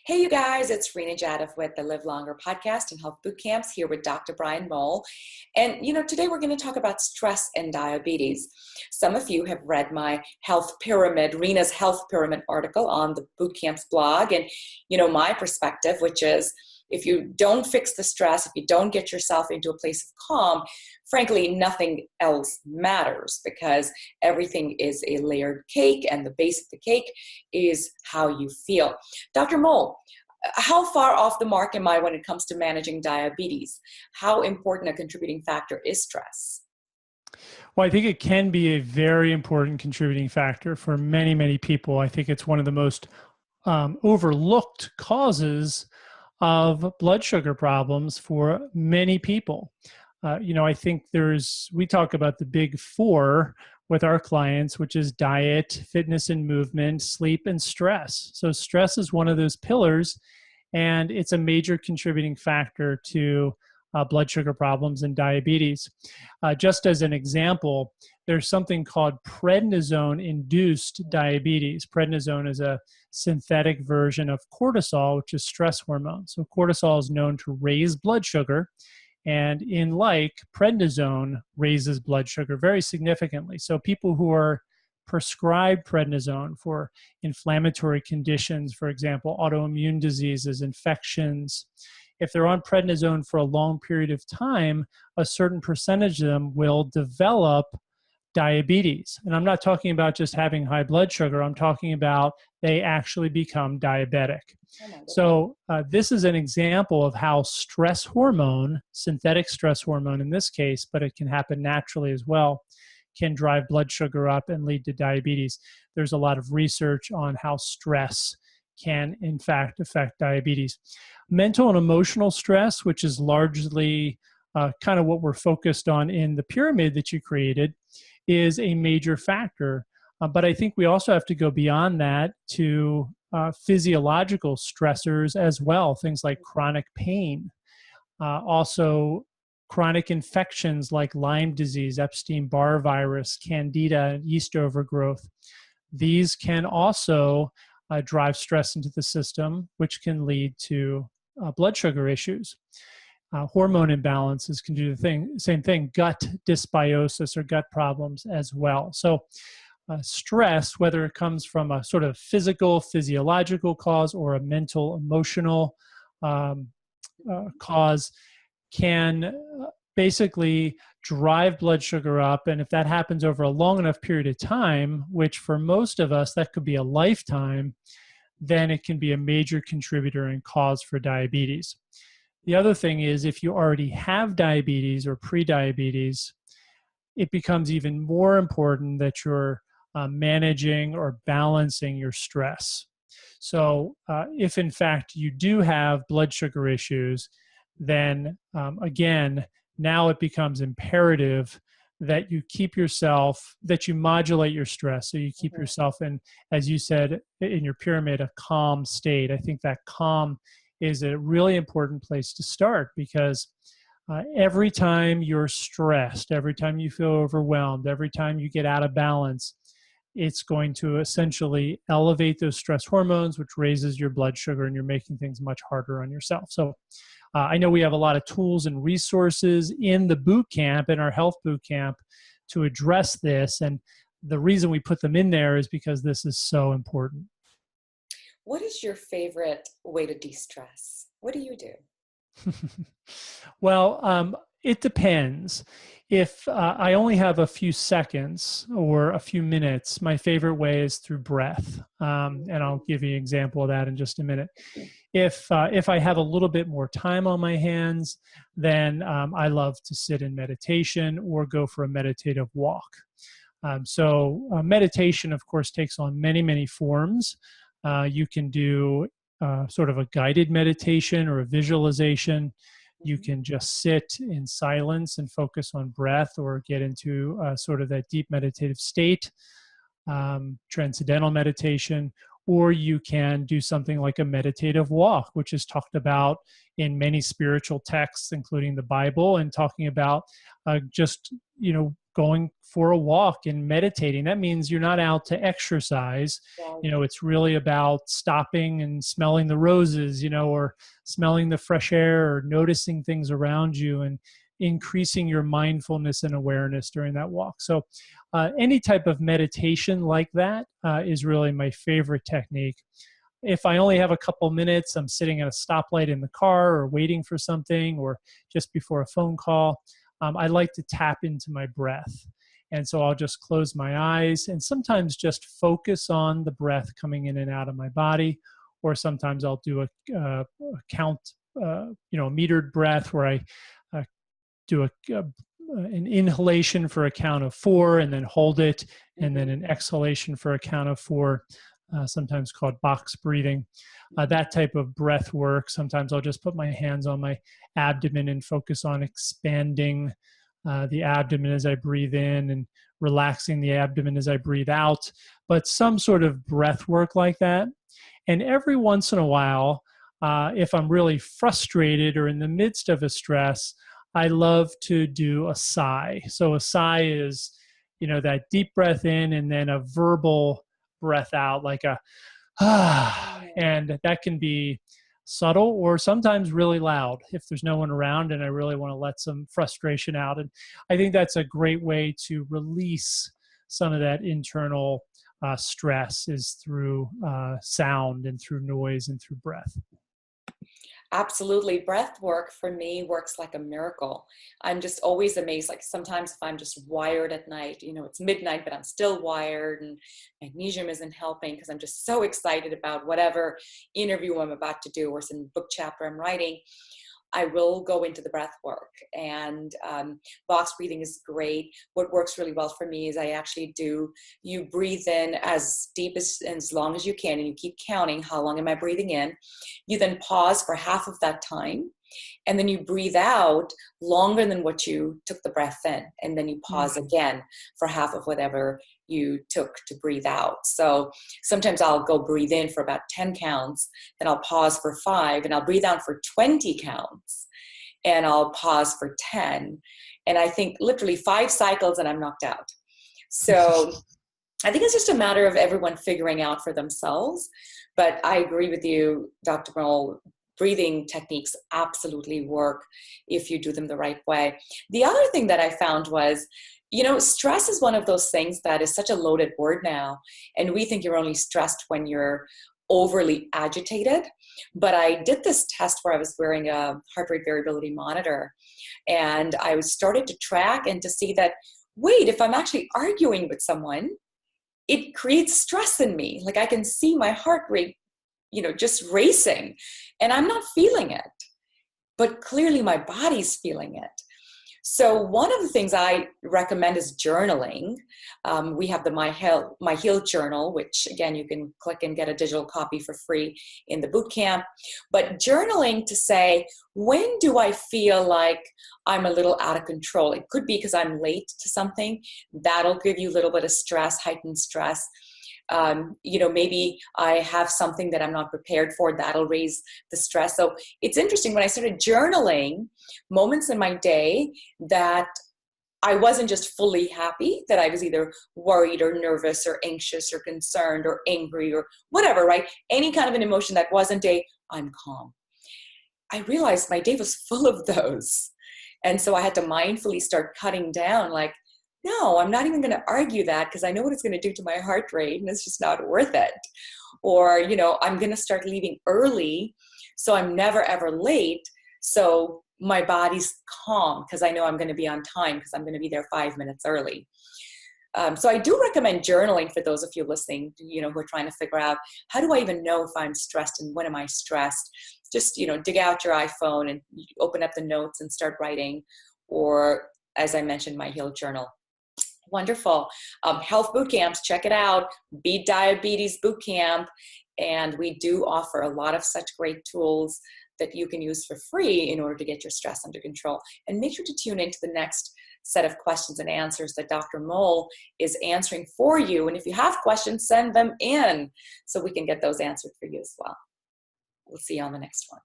Hey, you guys, it's Reena Jadhav with the Live Longer podcast and Health Boot Camps here with Dr. Brian Mowll. And, today we're going to talk about stress and diabetes. Some of you have read my health pyramid, Reena's health pyramid article on the Boot Camps blog. And, my perspective, which is if you don't fix the stress, if you don't get yourself into a place of calm, frankly, nothing else matters because everything is a layered cake and the base of the cake is how you feel. Dr. Mowll, how far off the mark am I when it comes to managing diabetes? How important a contributing factor is stress? Well, I think it can be a very important contributing factor for many, many people. I think it's one of the most overlooked causes of blood sugar problems for many people. I think we talk about the big four with our clients, which is diet, fitness and movement, sleep, and stress. So stress is one of those pillars, and it's a major contributing factor to blood sugar problems and diabetes. Just as an example, there's something called prednisone-induced diabetes. Prednisone is a synthetic version of cortisol, which is stress hormone. So cortisol is known to raise blood sugar, and prednisone raises blood sugar very significantly. So people who are prescribed prednisone for inflammatory conditions, for example, autoimmune diseases, infections, if they're on prednisone for a long period of time, a certain percentage of them will develop diabetes. And I'm not talking about just having high blood sugar. I'm talking about they actually become diabetic. So this is an example of how stress hormone, synthetic stress hormone in this case, but it can happen naturally as well, can drive blood sugar up and lead to diabetes. There's a lot of research on how stress can, in fact, affect diabetes. Mental and emotional stress, which is largely kind of what we're focused on in the pyramid that you created, is a major factor. But I think we also have to go beyond that to physiological stressors as well, things like chronic pain, also chronic infections like Lyme disease, Epstein-Barr virus, Candida, and yeast overgrowth. These can also drive stress into the system, which can lead to blood sugar issues. Hormone imbalances can do the same thing, gut dysbiosis or gut problems as well. So stress, whether it comes from a sort of physiological cause or a mental, emotional cause, can basically drive blood sugar up. And if that happens over a long enough period of time, which for most of us, that could be a lifetime, then it can be a major contributor and cause for diabetes. The other thing is if you already have diabetes or prediabetes, it becomes even more important that you're managing or balancing your stress. So if in fact you do have blood sugar issues, then again, now it becomes imperative that you modulate your stress. So you keep yourself in, as you said, in your pyramid, a calm state. I think that calm is a really important place to start because every time you're stressed, every time you feel overwhelmed, every time you get out of balance, it's going to essentially elevate those stress hormones, which raises your blood sugar, and you're making things much harder on yourself. So I know we have a lot of tools and resources in the boot camp, in our health boot camp, to address this. And the reason we put them in there is because this is so important. What is your favorite way to de-stress? What do you do? Well, it depends. If I only have a few seconds or a few minutes, my favorite way is through breath. And I'll give you an example of that in just a minute. If I have a little bit more time on my hands, then I love to sit in meditation or go for a meditative walk. So meditation, of course, takes on many, many forms. You can do sort of a guided meditation or a visualization. You can just sit in silence and focus on breath or get into sort of that deep meditative state, transcendental meditation, or you can do something like a meditative walk, which is talked about in many spiritual texts, including the Bible, and talking about just going for a walk and meditating. That means you're not out to exercise. Right. It's really about stopping and smelling the roses, or smelling the fresh air, or noticing things around you, and increasing your mindfulness and awareness during that walk. So any type of meditation like that is really my favorite technique. If I only have a couple minutes, I'm sitting at a stoplight in the car or waiting for something, or just before a phone call, I like to tap into my breath. And so I'll just close my eyes and sometimes just focus on the breath coming in and out of my body. Or sometimes I'll do a count, a metered breath where I do an inhalation for a count of 4 and then hold it, and then an exhalation for a count of 4. Sometimes called box breathing. That type of breath work. Sometimes I'll just put my hands on my abdomen and focus on expanding the abdomen as I breathe in, and relaxing the abdomen as I breathe out. But some sort of breath work like that. And every once in a while, if I'm really frustrated or in the midst of a stress, I love to do a sigh. So a sigh is, that deep breath in and then a verbal breath out, like a and that can be subtle or sometimes really loud if there's no one around and I really want to let some frustration out. And I think that's a great way to release some of that internal stress, is through sound and through noise and through breath. Absolutely. Breath work for me works like a miracle. I'm just always amazed. Like sometimes if I'm just wired at night, it's midnight, but I'm still wired and magnesium isn't helping because I'm just so excited about whatever interview I'm about to do or some book chapter I'm writing. I will go into the breath work, and box breathing is great. What works really well for me is you breathe in as deep as long as you can, and you keep counting how long am I breathing in. You then pause for half of that time, and then you breathe out longer than what you took the breath in, and then you pause again for half of whatever you took to breathe out. So sometimes I'll go breathe in for about 10 counts, then I'll pause for 5, and I'll breathe out for 20 counts, and I'll pause for 10. And I think literally 5 cycles and I'm knocked out. So I think it's just a matter of everyone figuring out for themselves. But I agree with you, Dr. Mowll. Breathing techniques absolutely work if you do them the right way. The other thing that I found was, stress is one of those things that is such a loaded word now. And we think you're only stressed when you're overly agitated. But I did this test where I was wearing a heart rate variability monitor. And I was started to track and to see that, wait, if I'm actually arguing with someone, it creates stress in me. Like I can see my heart rate just racing, and I'm not feeling it, but clearly my body's feeling it. So one of the things I recommend is journaling. We have the My Heal journal, which again, you can click and get a digital copy for free in the boot camp. But journaling to say, when do I feel like I'm a little out of control? It could be because I'm late to something. That'll give you a little bit of stress, heightened stress. Maybe I have something that I'm not prepared for, that'll raise the stress. So it's interesting, when I started journaling moments in my day that I wasn't just fully happy, that I was either worried or nervous or anxious or concerned or angry or whatever, right? Any kind of an emotion that wasn't I'm calm. I realized my day was full of those. And so I had to mindfully start cutting down, like, no, I'm not even going to argue that because I know what it's going to do to my heart rate and it's just not worth it. Or, I'm going to start leaving early so I'm never ever late. So my body's calm because I know I'm going to be on time because I'm going to be there 5 minutes early. So I do recommend journaling for those of you listening, who are trying to figure out, how do I even know if I'm stressed and when am I stressed? Just, dig out your iPhone and open up the notes and start writing. Or, as I mentioned, My Heal journal. Wonderful. Health boot camps, check it out. Beat Diabetes Boot Camp. And we do offer a lot of such great tools that you can use for free in order to get your stress under control. And make sure to tune into the next set of questions and answers that Dr. Mowll is answering for you. And if you have questions, send them in so we can get those answered for you as well. We'll see you on the next one.